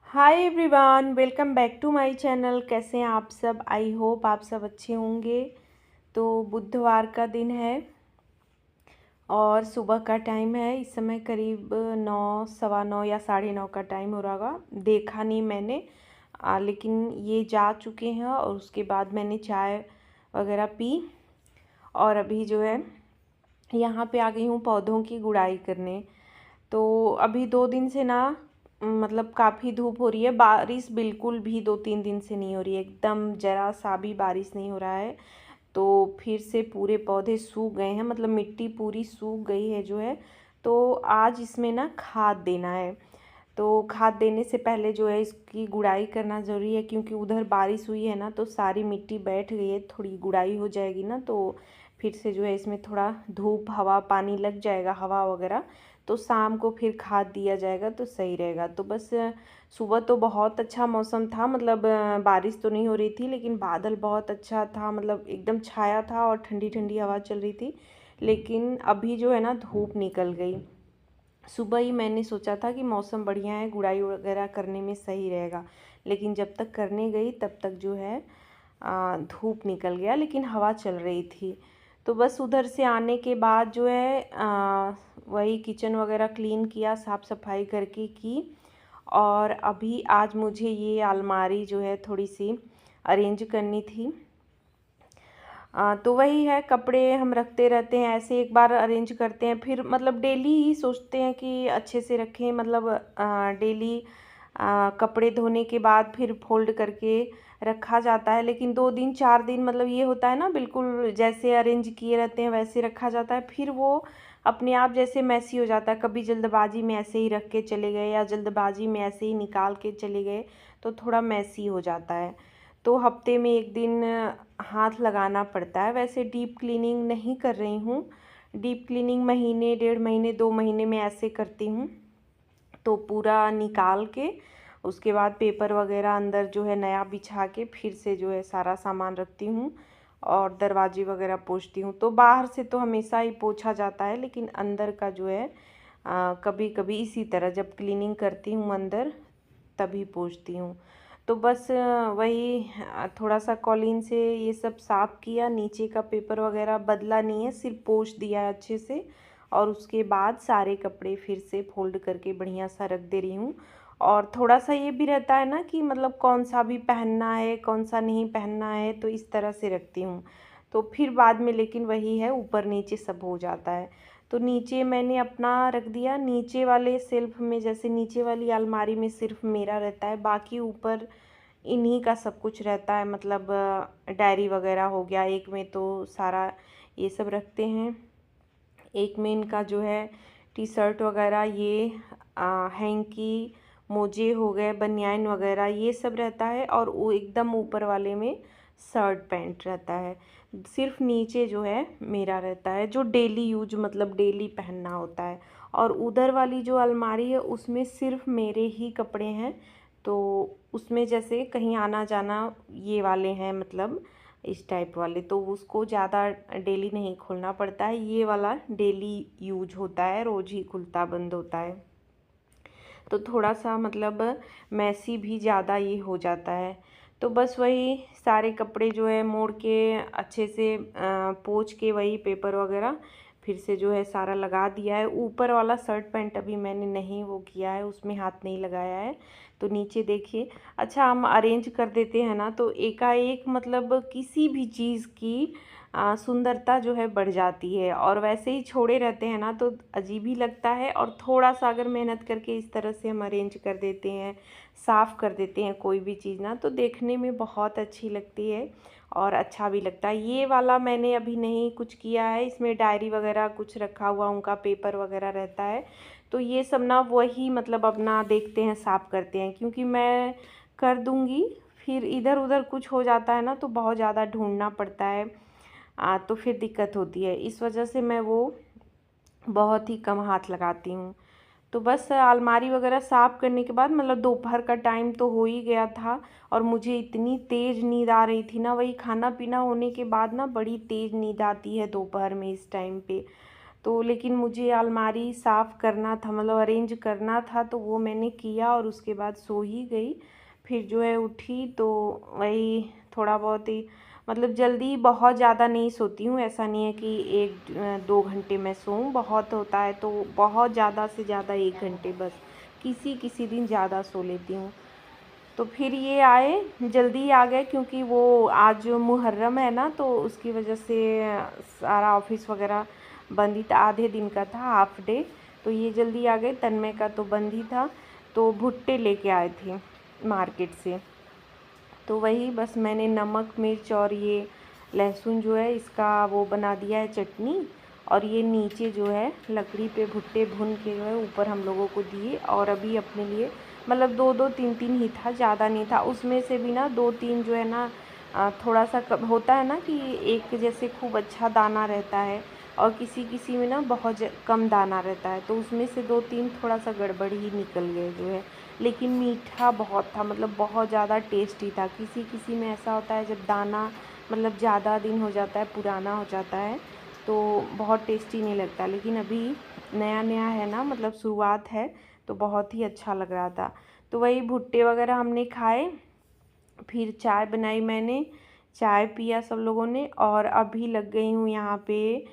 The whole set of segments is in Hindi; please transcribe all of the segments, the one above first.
Hi everyone, welcome back to my channel. कैसे हैं आप सब? आई होप आप सब अच्छे होंगे। तो बुधवार का दिन है और सुबह का टाइम है। इस समय करीब 9, 9:15 या 9:30 का टाइम हो रहा होगा। देखा नहीं मैंने, लेकिन ये जा चुके हैं और उसके बाद मैंने चाय वगैरह पी और अभी जो है यहाँ पे आ गई हूँ पौधों की गुड़ाई करने। तो अभी 2 दिन से ना मतलब काफ़ी धूप हो रही है। बारिश बिल्कुल भी 2-3 दिन से नहीं हो रही है, एकदम ज़रा सा भी बारिश नहीं हो रहा है। तो फिर से पूरे पौधे सूख गए हैं, मतलब मिट्टी पूरी सूख गई है जो है। तो आज इसमें ना खाद देना है। तो खाद देने से पहले जो है इसकी गुड़ाई करना ज़रूरी है, क्योंकि उधर बारिश हुई है ना तो सारी मिट्टी बैठ गई है। थोड़ी गुड़ाई हो जाएगी ना तो फिर से जो है इसमें थोड़ा धूप हवा पानी लग जाएगा, हवा वगैरह, तो शाम को फिर खाद दिया जाएगा तो सही रहेगा। तो बस सुबह तो बहुत अच्छा मौसम था, मतलब बारिश तो नहीं हो रही थी लेकिन बादल बहुत अच्छा था, मतलब एकदम छाया था और ठंडी ठंडी हवा चल रही थी। लेकिन अभी जो है ना धूप निकल गई। सुबह ही मैंने सोचा था कि मौसम बढ़िया है, गुड़ाई वगैरह करने में सही रहेगा, लेकिन जब तक करने गई तब तक जो है धूप निकल गया, लेकिन हवा चल रही थी। तो बस उधर से आने के बाद जो है वही किचन वगैरह क्लीन किया, साफ़ सफाई करके की। और अभी आज मुझे ये अलमारी जो है थोड़ी सी अरेंज करनी थी। तो वही है, कपड़े हम रखते रहते हैं ऐसे, एक बार अरेंज करते हैं फिर मतलब डेली ही सोचते हैं कि अच्छे से रखें, मतलब डेली कपड़े धोने के बाद फिर फोल्ड करके रखा जाता है। लेकिन 2 दिन 4 दिन मतलब ये होता है ना, बिल्कुल जैसे अरेंज किए रहते हैं वैसे रखा जाता है, फिर वो अपने आप जैसे मैसी हो जाता है। कभी जल्दबाजी में ऐसे ही रख के चले गए या जल्दबाजी में ऐसे ही निकाल के चले गए तो थोड़ा मैसी हो जाता है। तो हफ्ते में 1 दिन हाथ लगाना पड़ता है। वैसे डीप क्लीनिंग नहीं कर रही हूँ, डीप क्लीनिंग महीने 1.5 महीने 2 महीने में ऐसे करती हूँ। तो पूरा निकाल के उसके बाद पेपर वगैरह अंदर जो है नया बिछा के फिर से जो है सारा सामान रखती हूँ और दरवाजे वगैरह पोंछती हूँ। तो बाहर से तो हमेशा ही पोंछा जाता है, लेकिन अंदर का जो है कभी कभी इसी तरह जब क्लीनिंग करती हूँ अंदर तभी पोंछती हूँ। तो बस वही थोड़ा सा कॉलीन से ये सब साफ़ किया, नीचे का पेपर वगैरह बदला नहीं है, सिर्फ पोंछ दिया है अच्छे से। और उसके बाद सारे कपड़े फिर से फोल्ड करके बढ़िया सा रख दे रही हूँ। और थोड़ा सा ये भी रहता है ना कि मतलब कौन सा भी पहनना है कौन सा नहीं पहनना है, तो इस तरह से रखती हूँ। तो फिर बाद में लेकिन वही है, ऊपर नीचे सब हो जाता है। तो नीचे मैंने अपना रख दिया, नीचे वाले सेल्फ में, जैसे नीचे वाली अलमारी में सिर्फ मेरा रहता है, बाकी ऊपर इन्हीं का सब कुछ रहता है। मतलब डायरी वगैरह हो गया, एक में तो सारा ये सब रखते हैं, एक में इनका जो है टी शर्ट वगैरह, ये हैंकी, मोजे हो गए, बनियान वगैरह ये सब रहता है। और वो एकदम ऊपर वाले में शर्ट पैंट रहता है। सिर्फ नीचे जो है मेरा रहता है, जो डेली यूज मतलब डेली पहनना होता है। और उधर वाली जो अलमारी है उसमें सिर्फ मेरे ही कपड़े हैं। तो उसमें जैसे कहीं आना जाना ये वाले हैं, मतलब इस टाइप वाले, तो उसको ज़्यादा डेली नहीं खोलना पड़ता है। ये वाला डेली यूज होता है, रोज़ ही खुलता बंद होता है। तो थोड़ा सा मतलब मैसी भी ज़्यादा ये हो जाता है। तो बस वही सारे कपड़े जो है मोड़ के अच्छे से पोंछ के वही पेपर वगैरह फिर से जो है सारा लगा दिया है। ऊपर वाला शर्ट पैंट अभी मैंने नहीं वो किया है, उसमें हाथ नहीं लगाया है। तो नीचे देखिए, अच्छा हम अरेंज कर देते हैं ना तो एकाएक मतलब किसी भी चीज़ की सुंदरता जो है बढ़ जाती है, और वैसे ही छोड़े रहते हैं ना तो अजीब ही लगता है। और थोड़ा सा अगर मेहनत करके इस तरह से हम अरेंज कर देते हैं, साफ़ कर देते हैं कोई भी चीज़ ना, तो देखने में बहुत अच्छी लगती है और अच्छा भी लगता है। ये वाला मैंने अभी नहीं कुछ किया है, इसमें डायरी वगैरह कुछ रखा हुआ, उनका पेपर वगैरह रहता है। तो ये सब ना वही मतलब अपना देखते हैं, साफ़ करते हैं, क्योंकि मैं कर दूँगी फिर इधर उधर कुछ हो जाता है ना तो बहुत ज़्यादा ढूंढना पड़ता है। तो फिर दिक्कत होती है, इस वजह से मैं वो बहुत ही कम हाथ लगाती हूँ। तो बस अलमारी वगैरह साफ़ करने के बाद मतलब दोपहर का टाइम तो हो ही गया था और मुझे इतनी तेज़ नींद आ रही थी ना, वही खाना पीना होने के बाद ना बड़ी तेज़ नींद आती है दोपहर में इस टाइम पे। तो लेकिन मुझे अलमारी साफ़ करना था, मतलब अरेंज करना था, तो वो मैंने किया और उसके बाद सो ही गई। फिर जो है उठी तो वही थोड़ा बहुत ही, मतलब जल्दी बहुत ज़्यादा नहीं सोती हूँ, ऐसा नहीं है कि 1-2 घंटे मैं सोऊं, बहुत होता है तो बहुत ज़्यादा से ज़्यादा 1 घंटे बस, किसी किसी दिन ज़्यादा सो लेती हूँ। तो फिर ये आए, जल्दी ही आ गए क्योंकि वो आज मुहर्रम है ना, तो उसकी वजह से सारा ऑफिस वगैरह बंद ही था, आधे दिन का था, हाफ डे। तो ये जल्दी आ गए, तन्मय का तो बंद ही था, तो भुट्टे लेके आए थे मार्केट से। तो वही बस मैंने नमक मिर्च और ये लहसुन जो है इसका वो बना दिया है चटनी, और ये नीचे जो है लकड़ी पे भुट्टे भून के जो है ऊपर हम लोगों को दिए, और अभी अपने लिए मतलब 2-2 3-3 ही था, ज़्यादा नहीं था। उसमें से भी ना 2-3 जो है ना थोड़ा सा कम होता है ना कि एक जैसे खूब अच्छा दाना रहता है और किसी किसी में ना बहुत कम दाना रहता है, तो उसमें से 2-3 थोड़ा सा गड़बड़ ही निकल गए जो है। लेकिन मीठा बहुत था, मतलब बहुत ज़्यादा टेस्टी था। किसी किसी में ऐसा होता है जब दाना मतलब ज़्यादा दिन हो जाता है, पुराना हो जाता है, तो बहुत टेस्टी नहीं लगता। लेकिन अभी नया नया है ना, मतलब शुरुआत है, तो बहुत ही अच्छा लग रहा था। तो वही भुट्टे वगैरह हमने खाए, फिर चाय बनाई मैंने, चाय पिया सब लोगों ने, और अभी लग गई हूँ यहाँ पे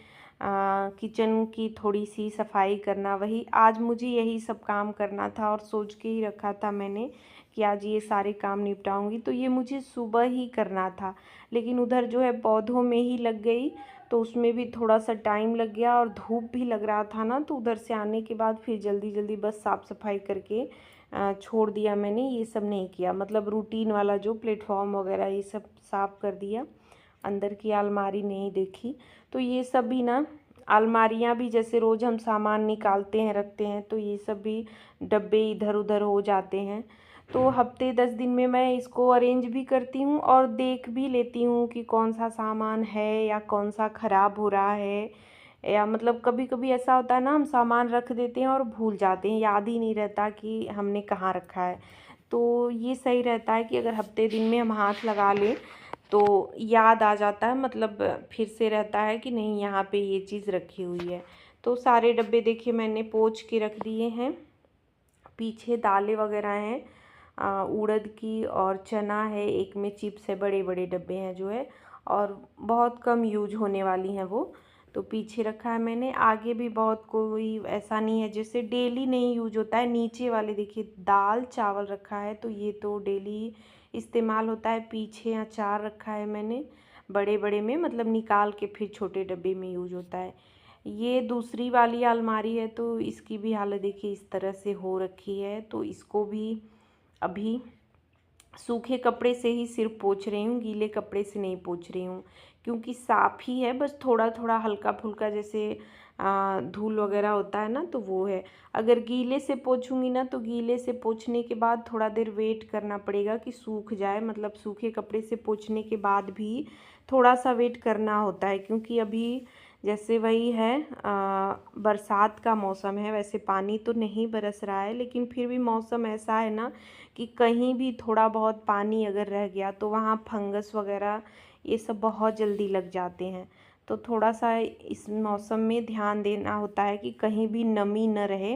किचन की थोड़ी सी सफाई करना। वही आज मुझे यही सब काम करना था और सोच के ही रखा था मैंने कि आज ये सारे काम निपटाऊंगी, तो ये मुझे सुबह ही करना था, लेकिन उधर जो है पौधों में ही लग गई, तो उसमें भी थोड़ा सा टाइम लग गया और धूप भी लग रहा था ना, तो उधर से आने के बाद फिर जल्दी जल्दी बस साफ़ सफाई करके छोड़ दिया मैंने। ये सब नहीं किया, मतलब रूटीन वाला जो प्लेटफॉर्म वगैरह ये सब साफ़ कर दिया, अंदर की अलमारी नहीं देखी। तो ये सब भी ना, अलमारियाँ भी जैसे रोज़ हम सामान निकालते हैं रखते हैं, तो ये सब भी डब्बे इधर उधर हो जाते हैं। तो हफ्ते 10 दिन में मैं इसको अरेंज भी करती हूँ और देख भी लेती हूँ कि कौन सा सामान है या कौन सा ख़राब हो रहा है, या मतलब कभी कभी ऐसा होता है ना, हम सामान रख देते हैं और भूल जाते हैं, याद ही नहीं रहता कि हमने कहाँ रखा है। तो ये सही रहता है कि अगर हफ्ते दिन में हम हाथ लगा लें तो याद आ जाता है, मतलब फिर से रहता है कि नहीं यहाँ पे ये चीज़ रखी हुई है। तो सारे डब्बे देखिए मैंने पोंछ के रख दिए हैं। पीछे दालें वगैरह हैं, उड़द की और चना है, एक में चिप्स है, बड़े बड़े डब्बे हैं जो है, और बहुत कम यूज होने वाली हैं वो, तो पीछे रखा है मैंने। आगे भी बहुत कोई ऐसा नहीं है जैसे डेली नहीं यूज होता है। नीचे वाले देखिए दाल चावल रखा है, तो ये तो डेली इस्तेमाल होता है। पीछे अचार रखा है मैंने बड़े बड़े में, मतलब निकाल के फिर छोटे डब्बे में यूज होता है। ये दूसरी वाली अलमारी है, तो इसकी भी हालत देखिए इस तरह से हो रखी है, तो इसको भी अभी सूखे कपड़े से ही सिर्फ पोंछ रही हूँ, गीले कपड़े से नहीं पोंछ रही हूँ, क्योंकि साफ़ ही है, बस थोड़ा थोड़ा हल्का फुल्का जैसे धूल वगैरह होता है ना, तो वो है। अगर गीले से पोंछूंगी ना, तो गीले से पोंछने के बाद थोड़ा देर वेट करना पड़ेगा कि सूख जाए, मतलब सूखे कपड़े से पोंछने के बाद भी थोड़ा सा वेट करना होता है, क्योंकि अभी जैसे वही है बरसात का मौसम है, वैसे पानी तो नहीं बरस रहा है, लेकिन फिर भी मौसम ऐसा है ना कि कहीं भी थोड़ा बहुत पानी अगर रह गया तो वहाँ फंगस वगैरह ये सब बहुत जल्दी लग जाते हैं। तो थोड़ा सा इस मौसम में ध्यान देना होता है कि कहीं भी नमी न रहे,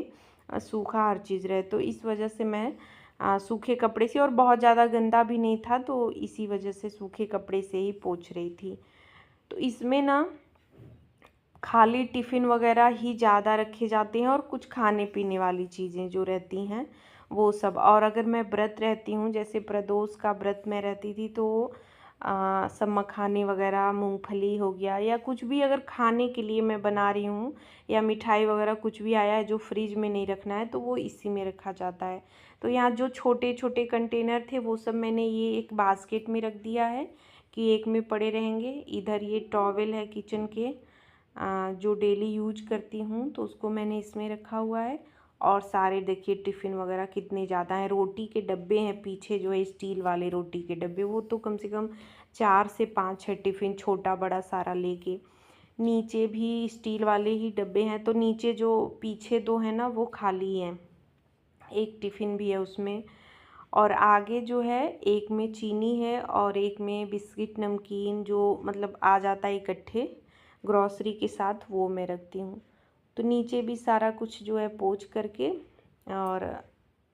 सूखा हर चीज़ रहे। तो इस वजह से मैं सूखे कपड़े से, और बहुत ज़्यादा गंदा भी नहीं था, तो इसी वजह से सूखे कपड़े से ही पोंछ रही थी। तो इसमें ना खाली टिफ़िन वगैरह ही ज़्यादा रखे जाते हैं और कुछ खाने पीने वाली चीज़ें जो रहती हैं वो सब। और अगर मैं व्रत रहती हूँ, जैसे प्रदोष का व्रत में रहती थी, तो सब मखाने वगैरह, मूंगफली हो गया, या कुछ भी अगर खाने के लिए मैं बना रही हूँ, या मिठाई वगैरह कुछ भी आया है जो फ्रिज में नहीं रखना है, तो वो इसी में रखा जाता है। तो यहाँ जो छोटे छोटे कंटेनर थे वो सब मैंने ये एक बास्केट में रख दिया है कि एक में पड़े रहेंगे। इधर ये टॉवेल है किचन के, जो डेली यूज करती हूँ, तो उसको मैंने इसमें रखा हुआ है। और सारे देखिए टिफ़िन वगैरह कितने ज़्यादा हैं। रोटी के डब्बे हैं पीछे जो है, स्टील वाले रोटी के डब्बे, वो तो कम से कम 4 से 5 है टिफ़िन, छोटा बड़ा सारा लेके। नीचे भी स्टील वाले ही डब्बे हैं, तो नीचे जो पीछे 2 हैं ना वो खाली हैं, एक टिफ़िन भी है उसमें। और आगे जो है एक में चीनी है और एक में बिस्किट नमकीन, जो मतलब आ जाता है इकट्ठे ग्रॉसरी के साथ, वो मैं रखती हूँ। तो नीचे भी सारा कुछ जो है पोंछ करके और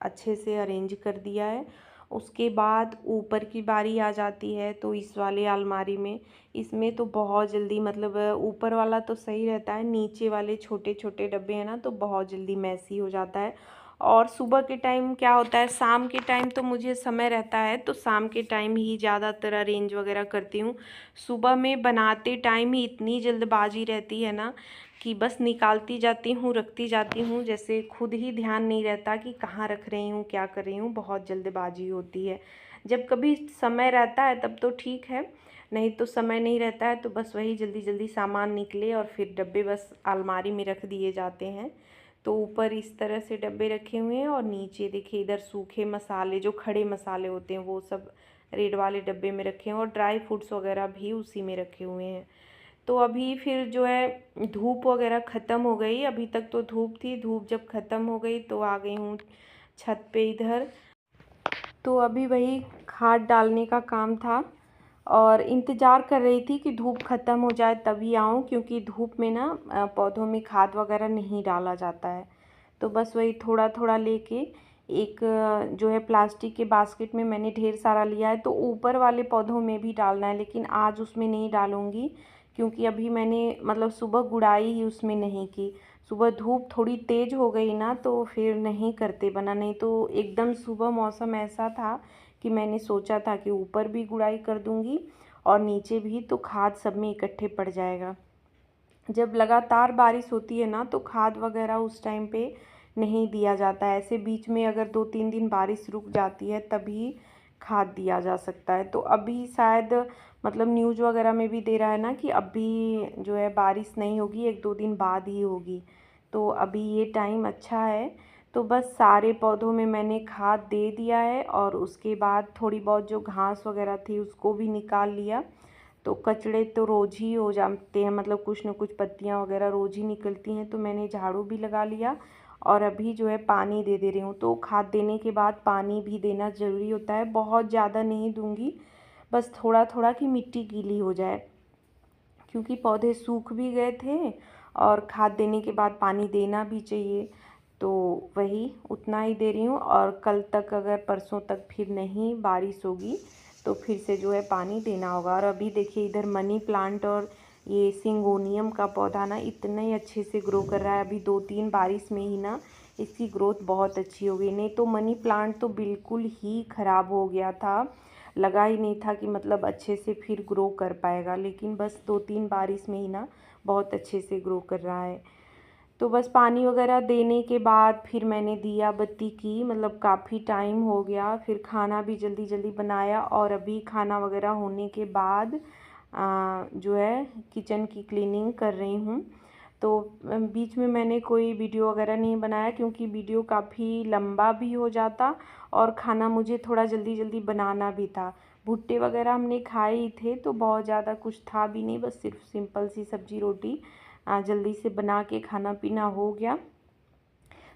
अच्छे से अरेंज कर दिया है। उसके बाद ऊपर की बारी आ जाती है, तो इस वाले अलमारी में, इसमें तो बहुत जल्दी मतलब ऊपर वाला तो सही रहता है, नीचे वाले छोटे छोटे डब्बे हैं ना तो बहुत जल्दी मैसी हो जाता है। और सुबह के टाइम क्या होता है, शाम के टाइम तो मुझे समय रहता है तो शाम के टाइम ही ज़्यादातर अरेंज वगैरह करती हूँ। सुबह में बनाते टाइम ही इतनी जल्दबाजी रहती है ना कि बस निकालती जाती हूँ, रखती जाती हूँ, जैसे खुद ही ध्यान नहीं रहता कि कहाँ रख रही हूँ, क्या कर रही हूँ, बहुत जल्दबाजी होती है। जब कभी समय रहता है तब तो ठीक है, नहीं तो समय नहीं रहता है तो बस वही जल्दी जल्दी सामान निकले और फिर डब्बे बस अलमारी में रख दिए जाते हैं। तो ऊपर इस तरह से डब्बे रखे हुए हैं और नीचे देखिए इधर सूखे मसाले, जो खड़े मसाले होते हैं वो सब रेड वाले डब्बे में रखे हैं और ड्राई फ्रूट्स वगैरह भी उसी में रखे हुए हैं। तो अभी फिर जो है धूप वगैरह ख़त्म हो गई, अभी तक तो धूप थी, धूप जब ख़त्म हो गई तो आ गई हूँ छत पे इधर। तो अभी वही खाद डालने का काम था और इंतज़ार कर रही थी कि धूप ख़त्म हो जाए तभी आऊँ, क्योंकि धूप में ना पौधों में खाद वगैरह नहीं डाला जाता है। तो बस वही थोड़ा थोड़ा लेके एक जो है प्लास्टिक के बास्केट में मैंने ढेर सारा लिया है, तो ऊपर वाले पौधों में भी डालना है, लेकिन आज उसमें नहीं डालूँगी क्योंकि अभी मैंने मतलब सुबह गुड़ाई ही उसमें नहीं की। सुबह धूप थोड़ी तेज़ हो गई ना तो फिर नहीं करते बना, नहीं तो एकदम सुबह मौसम ऐसा था कि मैंने सोचा था कि ऊपर भी गुड़ाई कर दूँगी और नीचे भी, तो खाद सब में इकट्ठे पड़ जाएगा। जब लगातार बारिश होती है ना तो खाद वगैरह उस टाइम पे नहीं दिया जाता है, ऐसे बीच में अगर 2-3 दिन बारिश रुक जाती है तभी खाद दिया जा सकता है। तो अभी शायद मतलब न्यूज़ वगैरह में भी दे रहा है ना कि अभी जो है बारिश नहीं होगी, 1-2 दिन बाद ही होगी, तो अभी ये टाइम अच्छा है। तो बस सारे पौधों में मैंने खाद दे दिया है और उसके बाद थोड़ी बहुत जो घास वगैरह थी उसको भी निकाल लिया। तो कचड़े तो रोज़ ही हो जाते हैं, मतलब कुछ न कुछ पत्तियाँ वगैरह रोज़ ही निकलती हैं, तो मैंने झाड़ू भी लगा लिया और अभी जो है पानी दे रही हूँ। तो खाद देने के बाद पानी भी देना ज़रूरी होता है, बहुत ज़्यादा नहीं दूँगी, बस थोड़ा थोड़ा कि मिट्टी गीली हो जाए, क्योंकि पौधे सूख भी गए थे और खाद देने के बाद पानी देना भी चाहिए। तो वही उतना ही दे रही हूँ और कल तक अगर परसों तक फिर नहीं बारिश होगी तो फिर से जो है पानी देना होगा। और अभी देखिए इधर मनी प्लांट और ये सिंगोनियम का पौधा ना इतने अच्छे से ग्रो कर रहा है, अभी 2-3 बारिश में ही ना इसकी ग्रोथ बहुत अच्छी हो गई, नहीं तो मनी प्लांट तो बिल्कुल ही ख़राब हो गया था, लगा ही नहीं था कि मतलब अच्छे से फिर ग्रो कर पाएगा, लेकिन बस 2-3 बारिश में ही ना बहुत अच्छे से ग्रो कर रहा है। तो बस पानी वगैरह देने के बाद फिर मैंने दिया बत्ती की, मतलब काफ़ी टाइम हो गया, फिर खाना भी जल्दी जल्दी बनाया और अभी खाना वगैरह होने के बाद जो है किचन की क्लीनिंग कर रही हूँ। तो बीच में मैंने कोई वीडियो वगैरह नहीं बनाया क्योंकि वीडियो काफ़ी लंबा भी हो जाता और खाना मुझे थोड़ा जल्दी जल्दी बनाना भी था। भुट्टे वगैरह हमने खाए ही थे तो बहुत ज़्यादा कुछ था भी नहीं, बस सिर्फ सिंपल सी सब्जी रोटी जल्दी से बना के खाना पीना हो गया।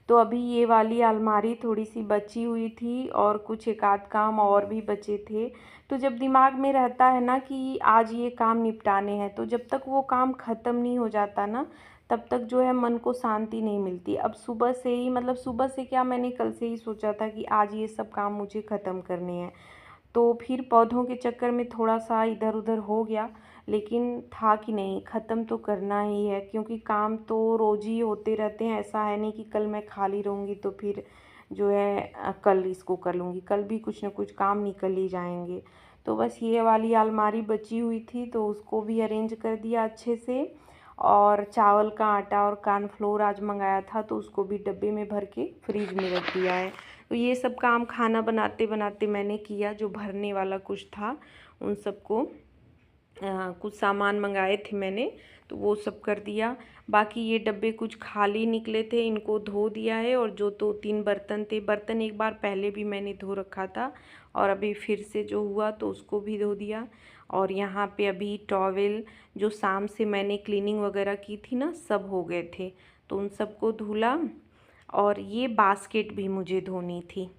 तो अभी ये वाली अलमारी थोड़ी सी बची हुई थी और कुछ एक आध काम और भी बचे थे। तो जब दिमाग में रहता है ना कि आज ये काम निपटाने हैं, तो जब तक वो काम ख़त्म नहीं हो जाता ना तब तक जो है मन को शांति नहीं मिलती। अब सुबह से ही, मतलब सुबह से क्या, मैंने कल से ही सोचा था कि आज ये सब काम मुझे ख़त्म करने हैं। तो फिर पौधों के चक्कर में थोड़ा सा इधर उधर हो गया, लेकिन था कि नहीं ख़त्म तो करना ही है, क्योंकि काम तो रोज़ ही होते रहते हैं, ऐसा है नहीं कि कल मैं खाली रहूँगी तो फिर जो है कल इसको कर लूँगी, कल भी कुछ ना कुछ काम निकल ही जाएंगे। तो बस ये वाली अलमारी बची हुई थी तो उसको भी अरेंज कर दिया अच्छे से, और चावल का आटा और कॉर्नफ्लोर आज मंगाया था तो उसको भी डब्बे में भर के फ्रिज में रख दिया है। तो ये सब काम खाना बनाते बनाते मैंने किया, जो भरने वाला कुछ था उन सबको कुछ सामान मंगाए थे मैंने तो वो सब कर दिया। बाकी ये डब्बे कुछ खाली निकले थे, इनको धो दिया है, और जो 2-3 बर्तन थे, बर्तन एक बार पहले भी मैंने धो रखा था और अभी फिर से जो हुआ तो उसको भी धो दिया। और यहाँ पे अभी टॉवेल जो शाम से मैंने क्लीनिंग वगैरह की थी ना, सब हो गए थे तो उन सबको धुला, और ये बास्केट भी मुझे धोनी थी।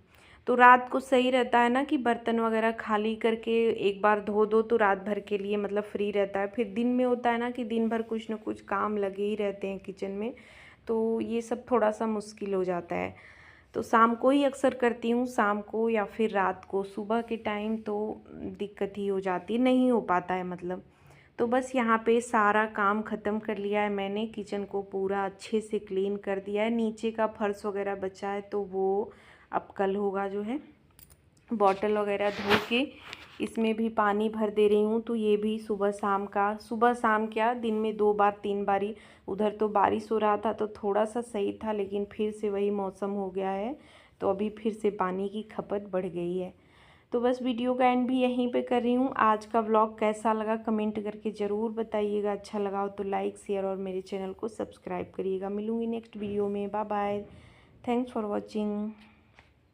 तो रात को सही रहता है ना कि बर्तन वगैरह खाली करके एक बार धो दो तो रात भर के लिए मतलब फ्री रहता है। फिर दिन में होता है ना कि दिन भर कुछ ना कुछ काम लगे ही रहते हैं किचन में, तो ये सब थोड़ा सा मुश्किल हो जाता है। तो शाम को ही अक्सर करती हूँ, शाम को या फिर रात को। सुबह के टाइम तो दिक्कत ही हो जाती है, नहीं हो पाता है मतलब। तो बस यहाँ पे सारा काम ख़त्म कर लिया है मैंने, किचन को पूरा अच्छे से क्लीन कर दिया है। नीचे का फर्श वगैरह बचा है तो वो अब कल होगा जो है। बॉटल वगैरह धो के इसमें भी पानी भर दे रही हूँ। तो ये भी सुबह शाम का, सुबह शाम क्या, दिन में 2 बार 3 बारी। उधर तो बारिश हो रहा था तो थोड़ा सा सही था, लेकिन फिर से वही मौसम हो गया है तो अभी फिर से पानी की खपत बढ़ गई है। तो बस वीडियो का एंड भी यहीं पे कर रही हूँ। आज का व्लॉग कैसा लगा कमेंट करके ज़रूर बताइएगा। अच्छा लगा हो तो लाइक शेयर और मेरे चैनल को सब्सक्राइब करिएगा। मिलूँगी नेक्स्ट वीडियो में। Bye bye. Thanks for watching.